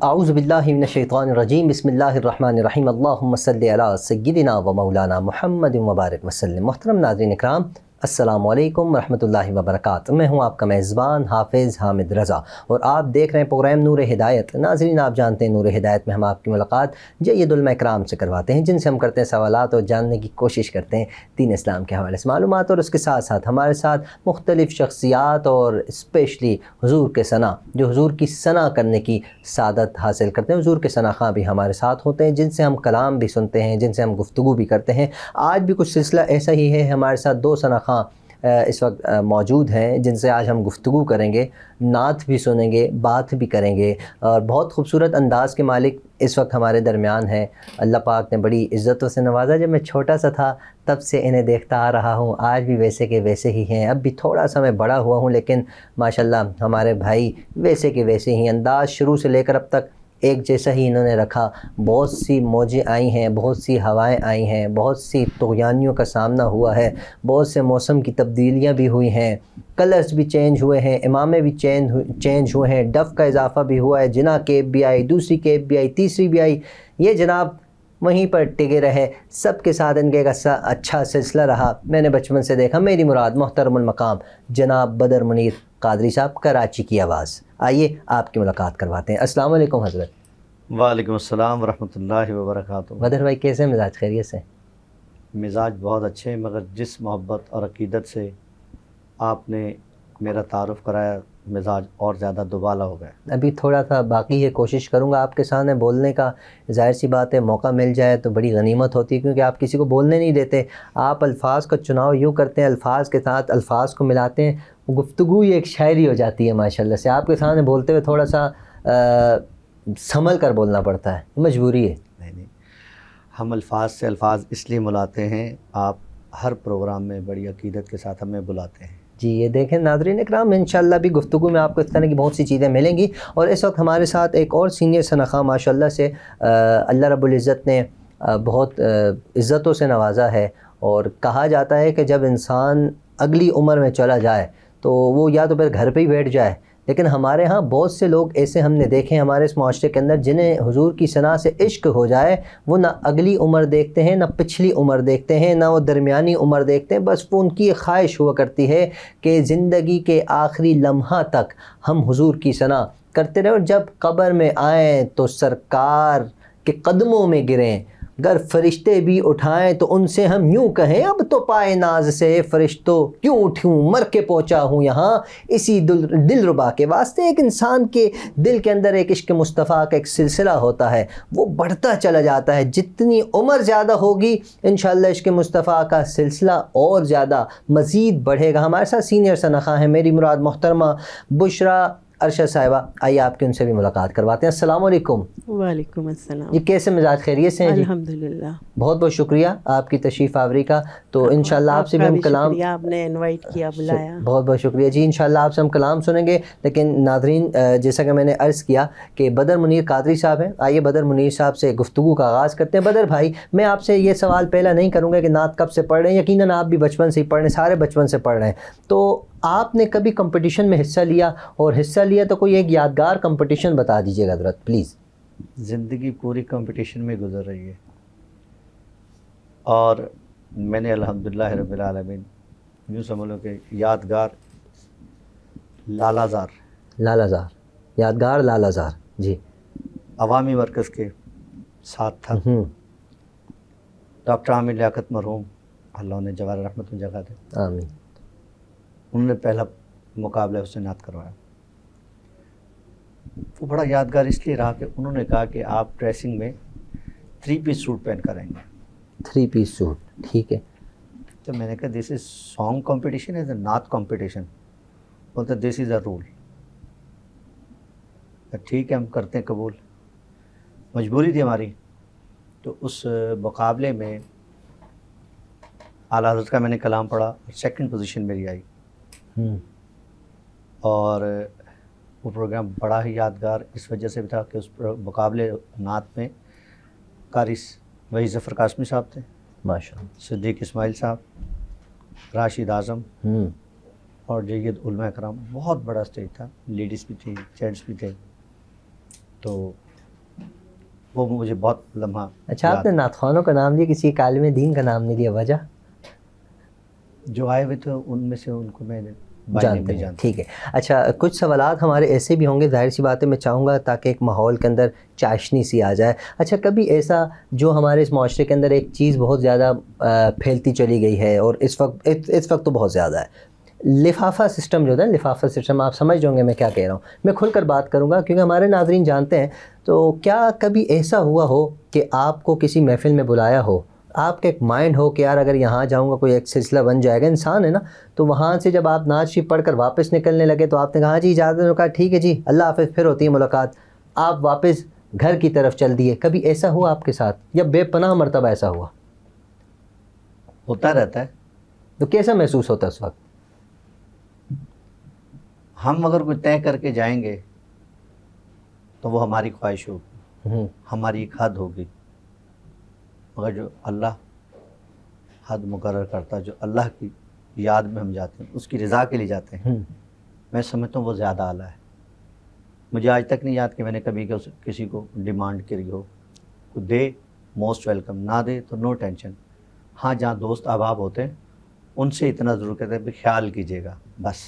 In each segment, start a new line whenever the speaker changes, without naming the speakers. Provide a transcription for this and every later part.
اعوذ باللہ من الشیطان الرجیم، بسم اللہ الرحمن الرحیم، اللہم صلی علی سیدنا و مولانا محمد وبارک وسلم۔ محترم ناظرین اکرام، السلام علیکم ورحمۃ اللہ وبرکاتہ۔ میں ہوں آپ کا میزبان حافظ حامد رضا اور آپ دیکھ رہے ہیں پروگرام نور ہدایت۔ ناظرین، آپ جانتے ہیں نور ہدایت میں ہم آپ کی ملاقات جید علماء اکرام سے کرواتے ہیں، جن سے ہم کرتے ہیں سوالات اور جاننے کی کوشش کرتے ہیں دین اسلام کے حوالے سے معلومات، اور اس کے ساتھ ساتھ ہمارے ساتھ مختلف شخصیات اور اسپیشلی حضور کے ثنا، جو حضور کی ثنا کرنے کی سعادت حاصل کرتے ہیں، حضور کے ثنا خواں بھی ہمارے ساتھ ہوتے ہیں، جن سے ہم کلام بھی سنتے ہیں، جن سے ہم گفتگو بھی کرتے ہیں۔ آج بھی کچھ سلسلہ ایسا ہی ہے، ہمارے ساتھ دو ثنا خواں اس وقت موجود ہیں، جن سے آج ہم گفتگو کریں گے، نعت بھی سنیں گے، بات بھی کریں گے، اور بہت خوبصورت انداز کے مالک اس وقت ہمارے درمیان ہیں۔ اللہ پاک نے بڑی عزتوں سے نوازا، جب میں چھوٹا سا تھا تب سے انہیں دیکھتا آ رہا ہوں، آج بھی ویسے کے ویسے ہی ہیں۔ اب بھی تھوڑا سا میں بڑا ہوا ہوں، لیکن ماشاءاللہ ہمارے بھائی ویسے کے ویسے ہی، انداز شروع سے لے کر اب تک ایک جیسا ہی انہوں نے رکھا۔ بہت سی موجیں آئی ہیں، بہت سی ہوائیں آئی ہیں، بہت سی طغیانیوں کا سامنا ہوا ہے، بہت سے موسم کی تبدیلیاں بھی ہوئی ہیں، کلرز بھی چینج ہوئے ہیں، امامے بھی چینج ہوئے ہیں، ڈف کا اضافہ بھی ہوا ہے، جناح کیپ بھی آئی، دوسری کیپ بھی آئی، تیسری بھی آئی۔ یہ جناب وہیں پر ٹگے رہے، سب کے ساتھ ان کے ایک اچھا سلسلہ رہا۔ میں نے بچپن سے دیکھا، میری مراد محترم المقام جناب بدر منیر قادری صاحب، کراچی کی آواز۔ آئیے آپ کی ملاقات کرواتے ہیں۔ السلام علیکم حضرت۔
وعلیکم السلام ورحمۃ اللہ وبرکاتہ۔
بدر بھائی کیسے مزاج، خیریت سے؟
مزاج بہت اچھے ہیں، مگر جس محبت اور عقیدت سے آپ نے میرا تعارف کرایا، مزاج اور زیادہ دوبالا ہو گیا۔
ابھی تھوڑا سا باقی ہے، کوشش کروں گا آپ کے سامنے بولنے کا، ظاہر سی بات ہے موقع مل جائے تو بڑی غنیمت ہوتی ہے، کیونکہ آپ کسی کو بولنے نہیں دیتے، آپ الفاظ کا چناؤ یوں کرتے ہیں، الفاظ کے ساتھ الفاظ کو ملاتے ہیں، گفتگو یہ ایک شاعری ہو جاتی ہے ماشاءاللہ سے۔ آپ کے سامنے بولتے ہوئے تھوڑا سا سنبھل کر بولنا پڑتا ہے، مجبوری ہے۔
نہیں، ہم الفاظ سے الفاظ اس لیے ملاتے ہیں، آپ ہر پروگرام میں بڑی عقیدت کے ساتھ ہمیں بلاتے ہیں۔
جی یہ دیکھیں ناظرین اکرام، انشاءاللہ بھی گفتگو میں آپ کو اس طرح کی بہت سی چیزیں ملیں گی، اور اس وقت ہمارے ساتھ ایک اور سینئر ثنا خواں ماشاءاللہ سے اللہ رب العزت نے بہت عزتوں سے نوازا ہے، اور کہا جاتا ہے کہ جب انسان اگلی عمر میں چلا جائے تو وہ یا تو پھر گھر پہ ہی بیٹھ جائے، لیکن ہمارے ہاں بہت سے لوگ ایسے ہم نے دیکھے ہمارے اس معاشرے کے اندر، جنہیں حضور کی ثنا سے عشق ہو جائے، وہ نہ اگلی عمر دیکھتے ہیں، نہ پچھلی عمر دیکھتے ہیں، نہ وہ درمیانی عمر دیکھتے ہیں، بس وہ ان کی ایک خواہش ہوا کرتی ہے کہ زندگی کے آخری لمحہ تک ہم حضور کی ثنا کرتے رہیں، اور جب قبر میں آئیں تو سرکار کے قدموں میں گریں، گر فرشتے بھی اٹھائیں تو ان سے ہم یوں کہیں، اب تو پائے ناز سے فرشتوں کیوں اٹھوں، مر کے پہنچا ہوں یہاں اسی دل ربا کے واسطے۔ ایک انسان کے دل کے اندر ایک عشق مصطفیٰ کا ایک سلسلہ ہوتا ہے، وہ بڑھتا چلا جاتا ہے، جتنی عمر زیادہ ہوگی انشاءاللہ عشق مصطفیٰ کا سلسلہ اور زیادہ مزید بڑھے گا۔ ہمارے ساتھ سینئر ثنا خواں ہیں، میری مراد محترمہ بشریٰ ارشد صاحبہ، آئیے آپ کے ان سے بھی ملاقات کرواتے ہیں۔ السلام علیکم۔
وعلیکم السلام۔
یہ کیسے مزاج، خیریت سے ہیں جی؟
الحمدللہ۔
بہت بہت شکریہ آپ کی تشریف آوری کا۔ تو انشاءاللہ آپ سے بھی ہم کلام،
شکریہ، آپ نے انوائٹ کیا، بلایا۔
بہت بہت شکریہ جی، انشاءاللہ آپ سے ہم کلام سنیں گے، لیکن ناظرین جیسا کہ میں نے عرض کیا کہ بدر منیر قادری صاحب ہیں، آئیے بدر منیر صاحب سے گفتگو کا آغاز کرتے ہیں۔ بدر بھائی، میں آپ سے یہ سوال پہلا نہیں کروں گا کہ نعت کب سے پڑھ رہے ہیں، یقیناً آپ بھی بچپن سے ہی پڑھ رہے ہیں، سارے بچپن سے پڑھ رہے ہیں، تو آپ نے کبھی کمپٹیشن میں حصہ لیا، اور حصہ لیا تو کوئی ایک یادگار کمپٹیشن بتا دیجیے گا حضرت پلیز۔
زندگی پوری کمپٹیشن میں گزر رہی ہے، اور میں نے الحمدللہ رب العالمین یوں سمجھ لو کہ یادگار لالہ زار،
لالہ زار، یادگار لالہ زار، جی،
عوامی مرکز کے ساتھ تھا۔ ڈاکٹر عامر لیاقت مرحوم، اللہ انہیں جوار رحمت میں جگہ دے،
آمین۔
انہوں نے پہلا مقابلہ اس سے نعت کروایا۔ وہ بڑا یادگار اس لیے رہا کہ انہوں نے کہا کہ آپ ڈریسنگ میں 3 پیس سوٹ پہن کر آئیں گے۔
3 پیس سوٹ، ٹھیک ہے۔
تو میں نے کہا دس از سانگ کمپٹیشن، از اے نعت کمپٹیشن، بولتے دس از اے رول۔ ٹھیک ہے، ہم کرتے ہیں قبول، مجبوری تھی ہماری۔ تو اس مقابلے میں اعلیٰ حضرت کا میں نے کلام پڑھا، سیکنڈ پوزیشن میری آئی، اور وہ پروگرام بڑا ہی یادگار اس وجہ سے بھی تھا کہ اس مقابلے نعت میں قاری وحید ظفر قاسمی صاحب تھے،
ماشاءاللہ،
صدیق اسماعیل صاحب، راشد اعظم، اور جید علماء کرام۔ بہت بڑا اسٹیج تھا، لیڈیز بھی تھی، جینٹس بھی تھے۔ تو وہ مجھے بہت لمحہ
اچھا آپ نے نعت خوانوں کا نام لیا، کسی عالم دین کا نام نہیں لیا، وجہ؟
جو آئے ہوئے تھے ان میں سے ان کو میں
جانتے ہیں، ٹھیک ہے۔ اچھا کچھ سوالات ہمارے ایسے بھی ہوں گے، ظاہر سی بات ہے میں چاہوں گا تاکہ ایک ماحول کے اندر چاشنی سی آ جائے۔ اچھا کبھی ایسا جو ہمارے اس معاشرے کے اندر ایک چیز بہت زیادہ پھیلتی چلی گئی ہے اور اس وقت تو بہت زیادہ ہے، لفافہ سسٹم جو ہے نا، لفافہ سسٹم، آپ سمجھ جائیں گے میں کیا کہہ رہا ہوں، میں کھل کر بات کروں گا کیونکہ ہمارے ناظرین جانتے ہیں۔ تو کیا کبھی ایسا ہوا ہو کہ آپ کو کسی محفل میں بلایا ہو، آپ کا ایک مائنڈ ہو کہ یار اگر یہاں جاؤں گا کوئی ایک سلسلہ بن جائے گا، انسان ہے نا، تو وہاں سے جب آپ نعت شریف پڑھ کر واپس نکلنے لگے تو آپ نے کہا ہاں جی اجازت ہے، کہا ٹھیک ہے جی اللہ حافظ، پھر ہوتی ہے ملاقات، آپ واپس گھر کی طرف چل دیے، کبھی ایسا ہوا آپ کے ساتھ یا بے پناہ مرتبہ ایسا ہوا؟
ہوتا رہتا ہے۔
تو کیسا محسوس ہوتا ہے اس وقت؟
ہم اگر کوئی طے کر کے جائیں گے تو وہ ہماری خواہش ہوگی، ہماری ایک حد ہوگی، مگر جو اللہ حد مقرر کرتا ہے، جو اللہ کی یاد میں ہم جاتے ہیں، اس کی رضا کے لیے جاتے ہیں، میں سمجھتا ہوں وہ زیادہ اعلیٰ ہے۔ مجھے آج تک نہیں یاد کہ میں نے کبھی کسی کو ڈیمانڈ کری ہو، کوئی دے موسٹ ویلکم، نہ دے تو نو ٹینشن۔ ہاں جہاں دوست احباب ہوتے ہیں ان سے اتنا ضرور کہتے ہیں کہ خیال کیجیے گا، بس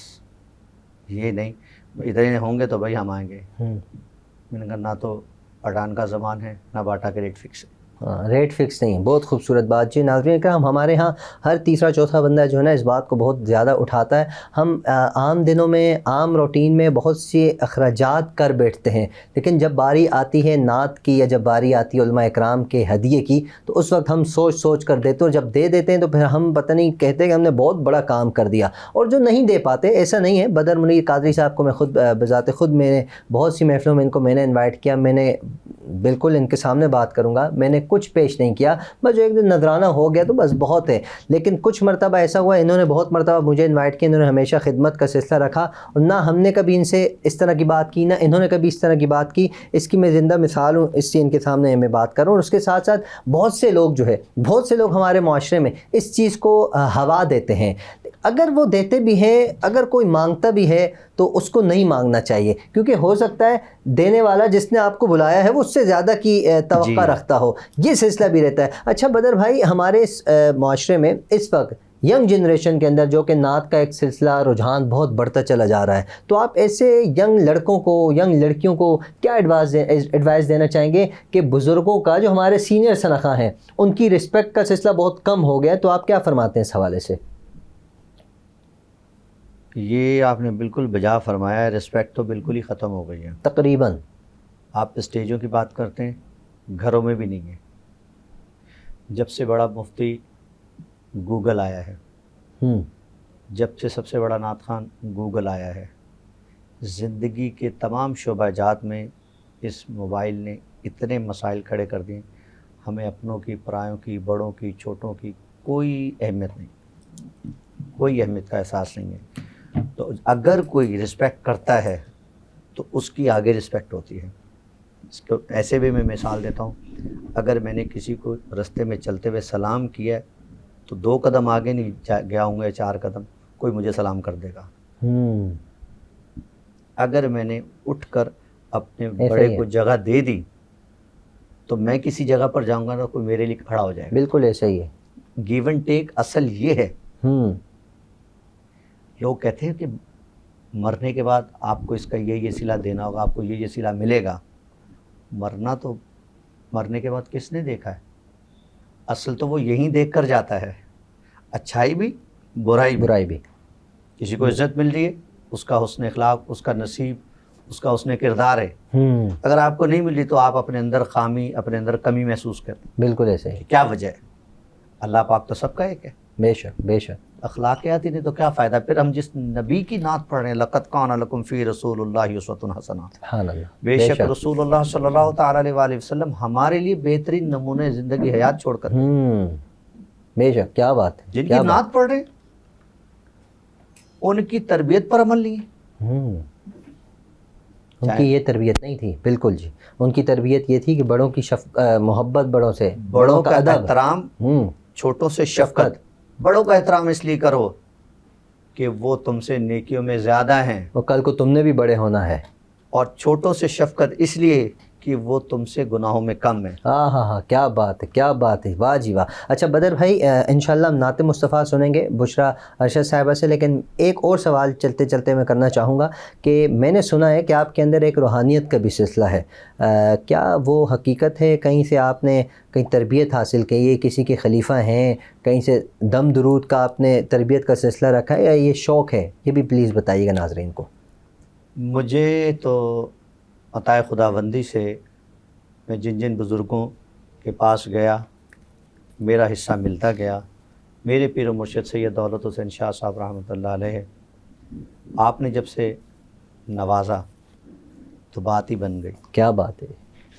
یہ نہیں ادھر ہی ہوں گے تو بھائی ہم آئیں گے۔ میں نے کہا نہ تو اڑان کا زمان ہے نہ باٹا کے ریٹ فکس ہے۔
ہاں ریٹ فکس نہیں ہے، بہت خوبصورت بات جی۔ ناظرین اکرام ہمارے ہاں ہر تیسرا چوتھا بندہ جو ہے نا اس بات کو بہت زیادہ اٹھاتا ہے۔ ہم عام دنوں میں عام روٹین میں بہت سے اخراجات کر بیٹھتے ہیں، لیکن جب باری آتی ہے نعت کی یا جب باری آتی ہے علماء اکرام کے ہدیے کی تو اس وقت ہم سوچ کر دیتے ہیں، اور جب دے دیتے ہیں تو پھر ہم پتہ نہیں کہتے کہ ہم نے بہت بڑا کام کر دیا۔ اور جو نہیں دے پاتے ایسا نہیں ہے، بدر منیر قادری صاحب کو میں خود بذات خود میں نے بہت سی محفلوں میں ان کو میں نے انوائٹ کیا، میں نے بالکل ان کے سامنے بات کروں گا، میں نے کچھ پیش نہیں کیا، بس جو ایک دن نذرانہ ہو گیا تو بس بہت ہے۔ لیکن کچھ مرتبہ ایسا ہوا انہوں نے بہت مرتبہ مجھے انوائٹ کیا، انہوں نے ہمیشہ خدمت کا سلسلہ رکھا، اور نہ ہم نے کبھی ان سے اس طرح کی بات کی، نہ انہوں نے کبھی اس طرح کی بات کی۔ اس کی میں زندہ مثال ہوں، اس سے ان کے سامنے میں بات کروں۔ اور اس کے ساتھ ساتھ بہت سے لوگ ہمارے معاشرے میں اس چیز کو ہوا دیتے ہیں۔ اگر وہ دیتے بھی ہیں، اگر کوئی مانگتا بھی ہے تو اس کو نہیں مانگنا چاہیے، کیونکہ ہو سکتا ہے دینے والا جس نے آپ کو بلایا ہے وہ اس سے زیادہ کی توقع رکھتا ہو، یہ سلسلہ بھی رہتا ہے۔ اچھا بدر بھائی، ہمارے اس معاشرے میں اس وقت ینگ جنریشن کے اندر جو کہ نعت کا ایک سلسلہ رجحان بہت بڑھتا چلا جا رہا ہے، تو آپ ایسے ینگ لڑکوں کو، ینگ لڑکیوں کو کیا ایڈوائز دینا چاہیں گے کہ بزرگوں کا، جو ہمارے سینئر شنخواں ہیں، ان کی رسپیکٹ کا سلسلہ بہت کم ہو گیا ہے، تو آپ کیا فرماتے ہیں اس حوالے سے؟
یہ آپ نے بالکل بجا فرمایا ہے، رسپیکٹ تو بالکل ہی ختم ہو گئی ہے
تقریباً۔
آپ اسٹیجوں کی بات کرتے ہیں، گھروں میں بھی نہیں ہے۔ جب سے بڑا مفتی گوگل آیا ہے، جب سے سب سے بڑا نعت خوان گوگل آیا ہے، زندگی کے تمام شعبہ جات میں اس موبائل نے اتنے مسائل کھڑے کر دیے، ہمیں اپنوں کی، پرایوں کی، بڑوں کی، چھوٹوں کی کوئی اہمیت نہیں، کوئی اہمیت کا احساس نہیں ہے۔ تو اگر کوئی رسپیکٹ کرتا ہے تو اس کی آگے رسپیکٹ ہوتی ہے۔ اس کو ایسے بھی میں مثال دیتا ہوں، اگر میں نے کسی کو رستے میں چلتے ہوئے سلام کیا ہے تو 2 قدم آگے نہیں گیا ہوں گا، 4 قدم، کوئی مجھے سلام کر دے گا۔ اگر میں نے اٹھ کر اپنے بڑے کو جگہ دے دی تو میں کسی جگہ پر جاؤں گا تو کوئی میرے لیے کھڑا ہو جائے گا۔
بالکل ایسا ہی ہے،
گیو اینڈ ٹیک اصل یہ ہے۔ لوگ کہتے ہیں کہ مرنے کے بعد آپ کو اس کا یہ صلہ دینا ہوگا، آپ کو یہ صلہ ملے گا۔ مرنا تو مرنے کے بعد کس نے دیکھا ہے؟ اصل تو وہ یہیں دیکھ کر جاتا ہے، اچھائی بھی برائی بھی۔ کسی کو عزت مل رہی ہے، اس کا حسن اخلاق، اس کا نصیب، اس کا حسن کردار ہے۔ اگر آپ کو نہیں مل رہی تو آپ اپنے اندر خامی، اپنے اندر کمی محسوس کرتے ہیں۔
بالکل ایسے ہی،
کیا وجہ ہے؟ اللہ پاک تو سب کا ایک ہے۔
بے شک بے شک۔
اخلاقیات ہی نہیں تو کیا فائدہ؟ پھر ہم جس نبی کی نعت پڑھ رہے ہیں، لقد کان لکم فی رسول اللہ اسوۃ حسنہ،
سبحان اللہ،
بے شک رسول اللہ صلی اللہ تعالیٰ علیہ وآلہ وسلم ہمارے لیے بہترین نمونے زندگی حیات چھوڑ کر،
بے شک، کیا بات ہے،
جن کی نعت پڑھ رہے ہیں ان کی تربیت پر عمل نہیں ہے۔
ان کی یہ تربیت نہیں تھی، بالکل جی، ان کی تربیت یہ تھی کہ بڑوں کی محبت، بڑوں سے،
بڑوں کا احترام، چھوٹوں سے شفقت۔ بڑوں کا احترام اس لیے کرو کہ وہ تم سے نیکیوں میں زیادہ ہیں،
اور کل کو تم نے بھی بڑے ہونا ہے۔
اور چھوٹوں سے شفقت اس لیے کہ وہ تم سے گناہوں میں کم ہے۔
ہاں ہاں ہاں، کیا بات ہے، کیا بات ہے، واہ جی واہ۔ اچھا بدر بھائی، انشاءاللہ ہم نعت مصطفیٰ سنیں گے بشریٰ ارشد صاحبہ سے، لیکن ایک اور سوال چلتے چلتے میں کرنا چاہوں گا کہ میں نے سنا ہے کہ آپ کے اندر ایک روحانیت کا بھی سلسلہ ہے، کیا وہ حقیقت ہے؟ کہیں سے آپ نے کہیں تربیت حاصل کی ہے، کسی کے خلیفہ ہیں، کہیں سے دم درود کا آپ نے تربیت کا سلسلہ رکھا ہے، یا یہ شوق ہے؟ یہ بھی پلیز بتائیے گا ناظرین کو۔
مجھے تو عطائے خداوندی سے میں جن جن بزرگوں کے پاس گیا میرا حصہ ملتا گیا۔ میرے پیر و مرشد سید دولت حسین شاہ صاحب رحمۃ اللہ علیہ، آپ نے جب سے نوازا تو بات ہی بن گئی۔
کیا بات ہے،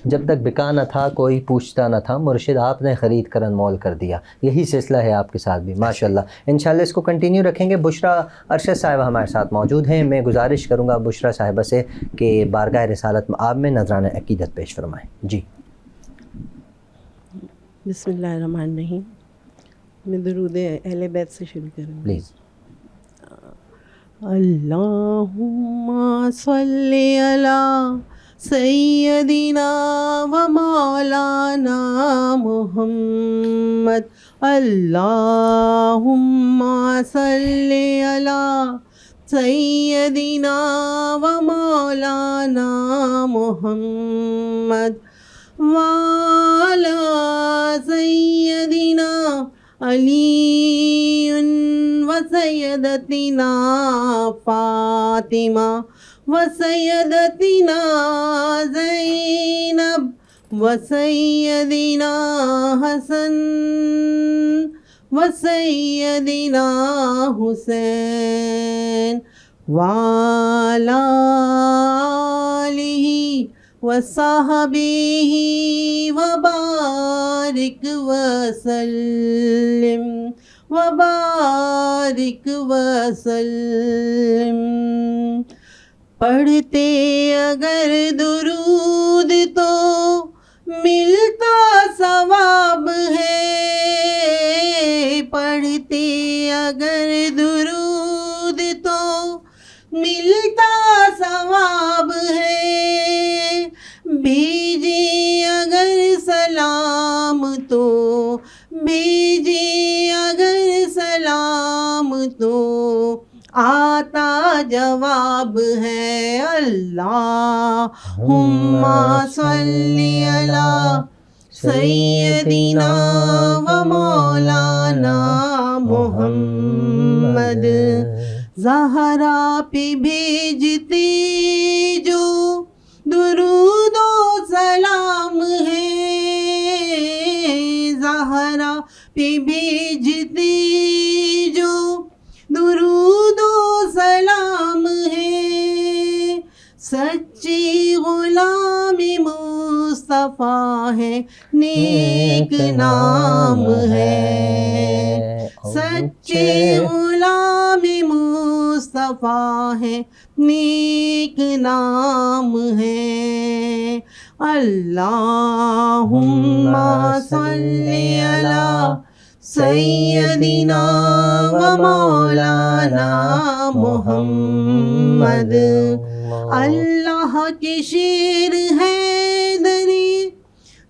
جب تک بکا نہ تھا کوئی پوچھتا نہ تھا، مرشد آپ نے خرید کر انمول کر دیا، یہی سلسلہ ہے آپ کے ساتھ بھی ماشاءاللہ۔ انشاءاللہ اس کو کنٹینیو رکھیں گے۔ بشریٰ ارشد صاحبہ ہمارے ساتھ موجود ہیں، میں گزارش کروں گا بشریٰ صاحبہ سے کہ بارگاہ رسالت آپ میں نذرانہ عقیدت پیش فرمائیں۔ جی
بسم اللہ الرحمن الرحیم۔ میں درود اہل بیت سے شروع کروں گی۔
پلیز۔
اللہم صلی علی سیدنا و مولانا محمد، اللہم صلی علی سیدنا و مولانا محمد وعلی سیدنا علی و سیدتنا فاطمہ و سیدتنا زینب و سیدنا حسن و سیدنا حسین وعلی آلہ وصحبہ وبارک وسلم وبارک وسلم۔ پڑھتے اگر درود تو ملتا ثواب ہے، پڑھتے اگر درود تو ملتا ثواب ہے، بھیجے اگر سلام تو بھیجے اگر سلام تو آتا جواب ہے۔ اللہم صلی علی سیدنا و مولانا محمد۔ زہرا پہ بھیجتے جو درود و سلام ہے، زہرا پہ بھیجتے جو درود و سلام ہے، سچی غلام مصطفیٰ ہے، نیک نام ہے، سچے غلام مصطفیٰ ہے، نیک نام ہے۔ اللہم صلی علی سیدنا و مولانا محمد۔ اللہ کے شیر ہے دری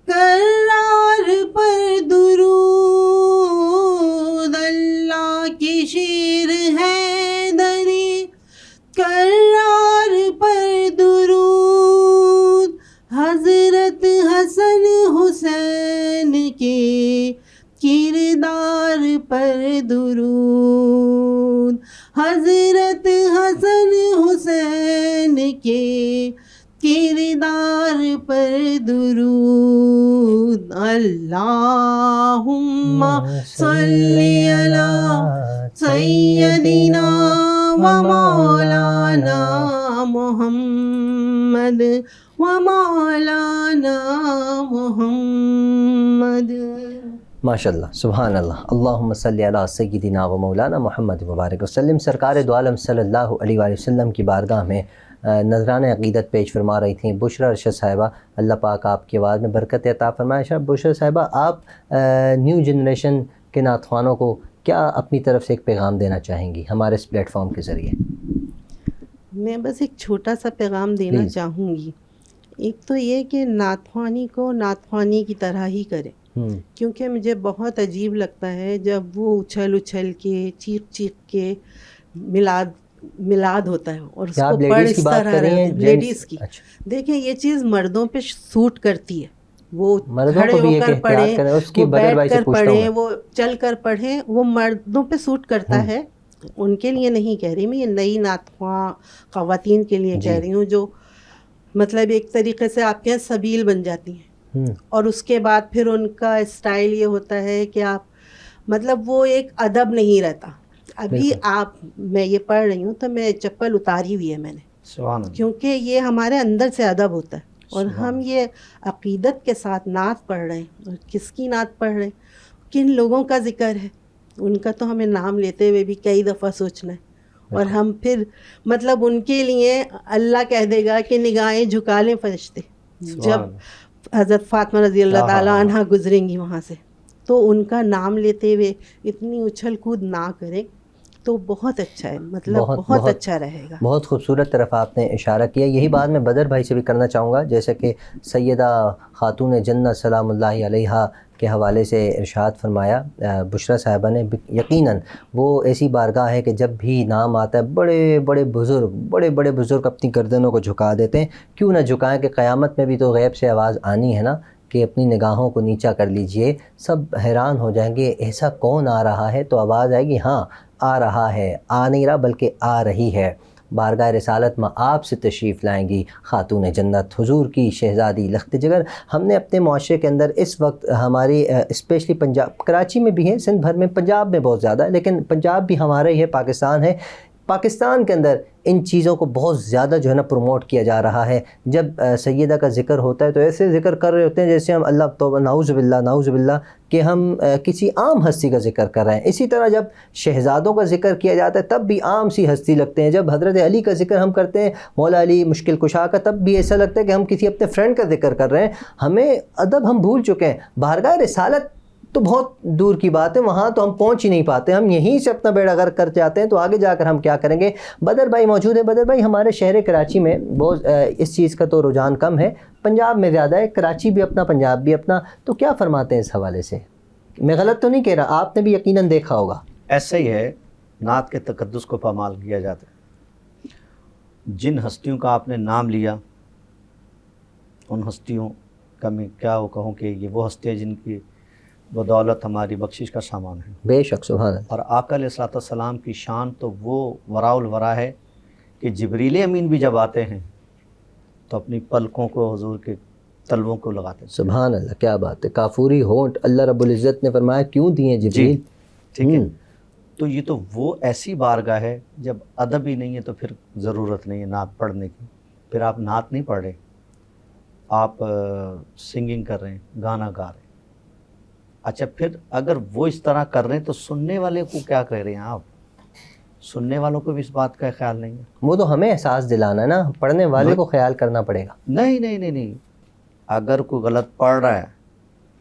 کرار پر درود، اللہ کی شیر ہے دری کرار پر درود، حضرت حسن حسین کے کردار پر درود، حضرت حسن حسین کے کردار پر درود۔ اللہم صلی علی سیدنا و مولانا محمد و مولانا محمد۔
ماشاءاللہ، سبحان اللہ، اللہم صلی علی سیدنا و مولانا محمد مبارک وسلم۔ سرکار دو عالم صلی اللہ علیہ وآلہ وسلم کی بارگاہ میں نذرانہ عقیدت پیش فرما رہی تھیں بشریٰ ارشد صاحبہ، اللہ پاک آپ کی آواز میں برکت عطا فرمائے۔ بشریٰ صاحبہ، آپ نیو جنریشن کے نعت خوانوں کو کیا اپنی طرف سے ایک پیغام دینا چاہیں گی ہمارے اس پلیٹ فارم کے ذریعے؟
میں بس ایک چھوٹا سا پیغام دینا چاہوں گی۔ ایک تو یہ کہ نعت خوانی کو نعت خوانی کی طرح ہی کریں، کیونکہ مجھے بہت عجیب لگتا ہے جب وہ اچھل اچھل کے چیخ چیخ کے میلاد ہوتا ہے اور اس کو پڑھ اس طرح رہے ہیں لیڈیز کی. دیکھیں یہ چیز مردوں پہ سوٹ کرتی ہے، وہ کھڑے ہو کر پڑھیں، وہ بیٹھ کر پڑھیں، وہ چل کر پڑھیں، وہ مردوں پہ سوٹ کرتا ہے. ان کے لیے نہیں کہہ رہی میں، یہ نئی نعت خواں خواتین کے لیے کہہ رہی ہوں جو مطلب ایک طریقے سے آپ کے یہاں سبیل بن جاتی ہیں. اور اس کے بعد پھر ان کا اسٹائل یہ ہوتا ہے کہ آپ مطلب وہ ایک ادب نہیں رہتا. ابھی آپ میں یہ پڑھ رہی ہوں تو میں چپل اتاری ہوئی ہے میں نے، کیونکہ یہ ہمارے اندر سے ادب ہوتا ہے. اور ہم یہ عقیدت کے ساتھ نعت پڑھ رہے ہیں. اور کس کی نعت پڑھ رہے ہیں؟ کن لوگوں کا ذکر ہے؟ ان کا تو ہمیں نام لیتے ہوئے بھی کئی دفعہ سوچنا ہے. اور ہم پھر مطلب ان کے لیے اللہ کہہ دے گا کہ نگاہیں جھکا لیں فرشتے جب حضرت فاطمہ رضی اللہ تعالیٰ عنہا گزریں گی وہاں سے. تو ان کا نام لیتے ہوئے اتنی اچھل کود نہ کریں تو بہت اچھا ہے، مطلب بہت اچھا رہے گا.
بہت خوبصورت طرف آپ نے اشارہ کیا. یہی بات میں بدر بھائی سے بھی کرنا چاہوں گا. جیسے کہ سیدہ خاتون جنت سلام اللہ علیہا کے حوالے سے ارشاد فرمایا بشرا صاحبہ نے، یقیناً وہ ایسی بارگاہ ہے کہ جب بھی نام آتا ہے بڑے بڑے بزرگ اپنی گردنوں کو جھکا دیتے ہیں. کیوں نہ جھکائیں کہ قیامت میں بھی تو غیب سے آواز آنی ہے نا کہ اپنی نگاہوں کو نیچا کر لیجئے. سب حیران ہو جائیں گے ایسا کون آ رہا ہے، تو آواز آئے گی ہاں آ رہا ہے، آ نہیں رہا بلکہ آ رہی ہے. بارگاہ رسالت میں آپ سے تشریف لائیں گی خاتون جنت حضور کی شہزادی لخت جگر. ہم نے اپنے معاشرے کے اندر اس وقت ہماری اسپیشلی پنجاب، کراچی میں بھی ہے، سندھ بھر میں، پنجاب میں بہت زیادہ ہے، لیکن پنجاب بھی ہمارا ہی ہے، پاکستان ہے. پاکستان کے اندر ان چیزوں کو بہت زیادہ جو ہے نا پروموٹ کیا جا رہا ہے. جب سیدہ کا ذکر ہوتا ہے تو ایسے ذکر کر رہے ہوتے ہیں جیسے ہم اللہ توبہ نعوذ باللہ کہ ہم کسی عام ہستی کا ذکر کر رہے ہیں. اسی طرح جب شہزادوں کا ذکر کیا جاتا ہے تب بھی عام سی ہستی لگتے ہیں. جب حضرت علی کا ذکر ہم کرتے ہیں، مولا علی مشکل کشا کا، تب بھی ایسا لگتا ہے کہ ہم کسی اپنے فرینڈ کا ذکر کر رہے ہیں. ہمیں ادب ہم بھول چکے ہیں. بارگاہ رسالت تو بہت دور کی بات ہے، وہاں تو ہم پہنچ ہی نہیں پاتے. ہم یہیں سے اپنا بیڑا غرق کر جاتے ہیں، تو آگے جا کر ہم کیا کریں گے؟ بدر بھائی موجود ہے. بدر بھائی ہمارے شہر کراچی میں بہت اس چیز کا تو رجحان کم ہے، پنجاب میں زیادہ ہے. کراچی بھی اپنا، پنجاب بھی اپنا، تو کیا فرماتے ہیں اس حوالے سے؟ میں غلط تو نہیں کہہ رہا، آپ نے بھی یقیناً دیکھا ہوگا.
ایسا ہی ہے، نعت کے تقدس کو پامال کیا جاتا ہے. جن ہستیوں کا آپ نے نام لیا ان ہستیوں کا میں کیا وہ کہوں کہ یہ وہ ہستیاں جن کی بدولت ہماری بخشش کا سامان ہے.
بے شک سبحان اللہ.
اور آقا علیہ الصلوۃ والسلام کی شان تو وہ وراء الورا ہے کہ جبریل امین بھی جب آتے ہیں تو اپنی پلکوں کو حضور کے تلووں کو لگاتے ہیں.
سبحان اللہ، کیا بات ہے. کافوری ہونٹ اللہ رب العزت نے فرمایا کیوں دیے جبریل.
ٹھیک ہے، تو یہ تو وہ ایسی بارگاہ ہے جب ادب ہی نہیں ہے تو پھر ضرورت نہیں ہے نعت پڑھنے کی. پھر آپ نعت نہیں پڑھ رہے، آپ سنگنگ کر رہے ہیں، گانا گا رہے ہیں. اچھا پھر اگر وہ اس طرح کر رہے ہیں تو سننے والے کو کیا کہہ رہے ہیں آپ؟ سننے والوں کو بھی اس بات کا خیال نہیں ہے.
وہ تو ہمیں احساس دلانا ہے نا، پڑھنے والے کو خیال کرنا پڑے گا.
نہیں، اگر کوئی غلط پڑھ رہا ہے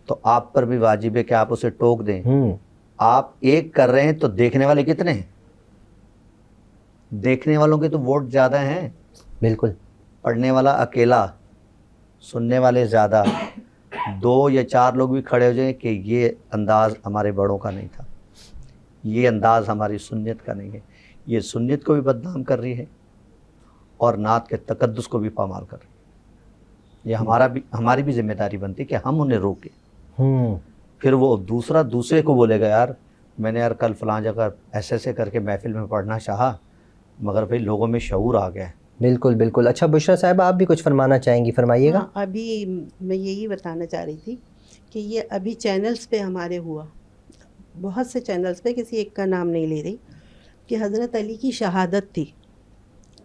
تو آپ پر بھی واجب ہے کہ آپ اسے ٹوک دیں. آپ ایک کر رہے ہیں تو دیکھنے والے کتنے ہیں؟ دیکھنے والوں کے تو ووٹ زیادہ ہیں.
بالکل.
پڑھنے والا اکیلا، سننے والے زیادہ. 2 یا 4 لوگ بھی کھڑے ہو جائیں کہ یہ انداز ہمارے بڑوں کا نہیں تھا، یہ انداز ہماری سنت کا نہیں ہے. یہ سنت کو بھی بدنام کر رہی ہے اور نعت کے تقدس کو بھی پامال کر رہی ہے. یہ ہماری بھی ذمہ داری بنتی ہے کہ ہم انہیں روکیں. پھر وہ دوسرے کو بولے گا یار میں نے یار کل فلاں جگہ ایسے کر کے محفل میں پڑھنا چاہا مگر بھئی لوگوں میں شعور آ گیا ہے.
بالکل. اچھا بشرا صاحبہ آپ بھی کچھ فرمانا چاہیں گی، فرمائیے گا.
ابھی میں یہی بتانا چاہ رہی تھی کہ یہ ابھی چینلز پہ ہمارے ہوا، بہت سے چینلز پہ، کسی ایک کا نام نہیں لے رہی، کہ حضرت علی کی شہادت تھی.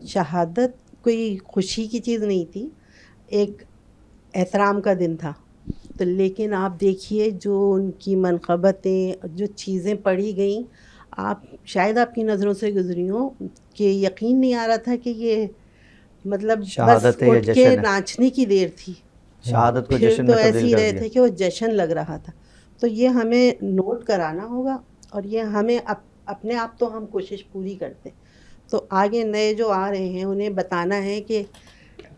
شہادت کوئی خوشی کی چیز نہیں تھی، ایک احترام کا دن تھا. تو لیکن آپ دیکھیے جو ان کی منقبتیں، جو چیزیں پڑھی گئیں، آپ شاید آپ کی نظروں سے گزری ہوں کہ یقین نہیں آ رہا تھا کہ یہ مطلب بس اٹھ کے ناچنے کی دیر تھی.
شہادت کو
پھر
جشن
تو
میں تبدیل
ایسے ہی
کر
رہے
دیا.
تھے کہ وہ جشن لگ رہا تھا. تو یہ ہمیں نوٹ کرانا ہوگا اور یہ ہمیں اپنے آپ تو ہم کوشش پوری کرتے، تو آگے نئے جو آ رہے ہیں انہیں بتانا ہے کہ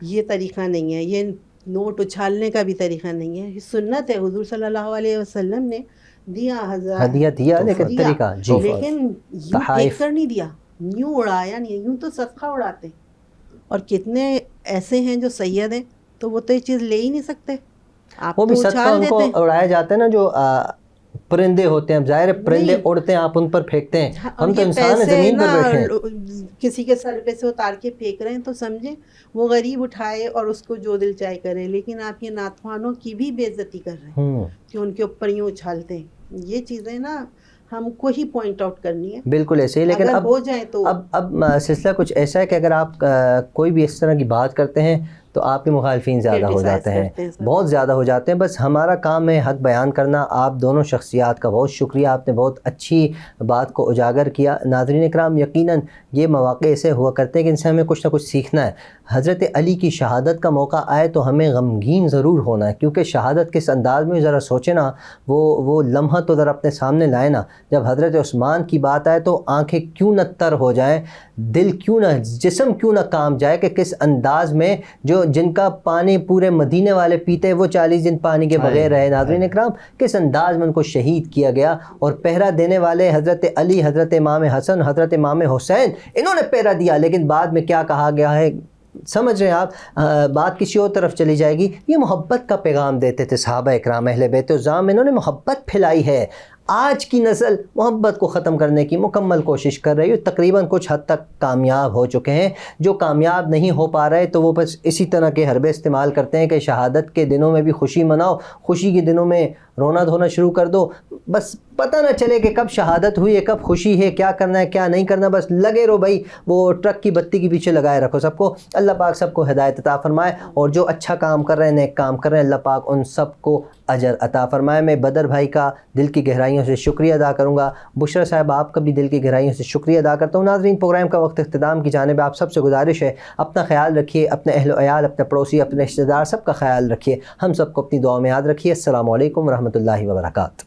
یہ طریقہ نہیں ہے، یہ نوٹ اچھالنے کا بھی طریقہ نہیں ہے، یہ سنت ہے، حضور صلی اللہ علیہ وسلم نے دیا،
ہدیہ دیا، لیکن طریقہ جی،
لیکن یوں پھینک کر نہیں دیا، یوں اڑایا نہیں، یوں تو صدقہ اڑاتے. اور کتنے ایسے ہیں جو سید ہیں تو وہ تو یہ چیز لے ہی نہیں سکتے، آپ
وہ بھی
تو
صدقہ
اچھال
ان کو
دیتے ہیں.
اڑایا جاتا ہے نا، جو پرندے ہوتے ہیں، ظاہر پرندے اڑتے ہیں، آپ ان پر پھینکتے ہیں، ہم تو انسان زمین پر بیٹھے ہیں.
کسی کے سر پہ سے اتار کے پھینک رہے ہیں تو سمجھیں وہ غریب اٹھائے اور اس کو جو دل چاہے کرے، لیکن آپ یہ ناتخوانوں کی بھی بے عزتی کر رہے ہیں کہ ان کے اوپر یوں اچھالتے ہیں. یہ چیزیں نا ہم کو ہی پوائنٹ آؤٹ کرنی ہے.
بالکل ایسے ہی. لیکن اب
ہو جائے تو
اب سلسلہ کچھ ایسا ہے کہ اگر آپ کوئی بھی اس طرح کی بات کرتے ہیں تو آپ کے مخالفین زیادہ ہو جاتے ہیں، بہت زیادہ ہو جاتے ہیں. بس ہمارا کام ہے حق بیان کرنا. آپ دونوں شخصیات کا بہت شکریہ، آپ نے بہت اچھی بات کو اجاگر کیا. ناظرین اکرام، یقیناً یہ مواقع ایسے ہوا کرتے ہیں کہ ان سے ہمیں کچھ نہ کچھ سیکھنا ہے. حضرت علی کی شہادت کا موقع آئے تو ہمیں غمگین ضرور ہونا ہے، کیونکہ شہادت کس انداز میں، ذرا سوچیں نا، وہ لمحہ تو ذرا اپنے سامنے لائیں نا. جب حضرت عثمان کی بات آئے تو آنکھیں کیوں نہ تر ہو جائیں، دل کیوں نہ، جسم کیوں نہ کام جائے کہ کس انداز میں جن کا پانی پورے مدینے والے پیتے وہ 40 دن پانی کے بغیر رہے. ناظرین اکرام، کس انداز میں ان کو شہید کیا گیا. اور پہرا دینے والے حضرت علی، حضرت امام حسن، حضرت امام حسین، انہوں نے پہرا دیا. لیکن بعد میں کیا کہا گیا ہے، سمجھ رہے ہیں آپ، بات کسی اور طرف چلی جائے گی. یہ محبت کا پیغام دیتے تھے صحابہ اکرام، اہل بیت الزام، انہوں نے محبت پھیلائی ہے. آج کی نسل محبت کو ختم کرنے کی مکمل کوشش کر رہی ہے. تقریباً کچھ حد تک کامیاب ہو چکے ہیں. جو کامیاب نہیں ہو پا رہے تو وہ بس اسی طرح کے حربے استعمال کرتے ہیں کہ شہادت کے دنوں میں بھی خوشی مناؤ، خوشی کے دنوں میں رونا دھونا شروع کر دو. بس پتہ نہ چلے کہ کب شہادت ہوئی ہے، کب خوشی ہے، کیا کرنا ہے کیا نہیں کرنا. بس لگے رہو بھائی، وہ ٹرک کی بتی کے پیچھے لگائے رکھو سب کو. اللہ پاک سب کو ہدایت عطا فرمائے، اور جو اچھا کام کر رہے ہیں، نیک کام کر رہے ہیں، اللہ پاک ان سب کو اجر عطا فرمائے. میں بدر بھائی کا دل کی گہرائیوں سے شکریہ ادا کروں گا. بشرا صاحب، آپ کا بھی دل کی گہرائیوں سے شکریہ ادا کرتا ہوں. ناظرین، پروگرام کا وقت اختتام کی جانب آپ سب سے گزارش ہے، اپنا خیال رکھیے، اپنے اہل و عیال، اپنے پڑوسی، اپنے رشتہ دار، سب کا خیال رکھیے. ہم سب کو اپنی دعا میں یاد رکھیے. السلام علیکم ورحمۃ اللہ وبرکاتہ.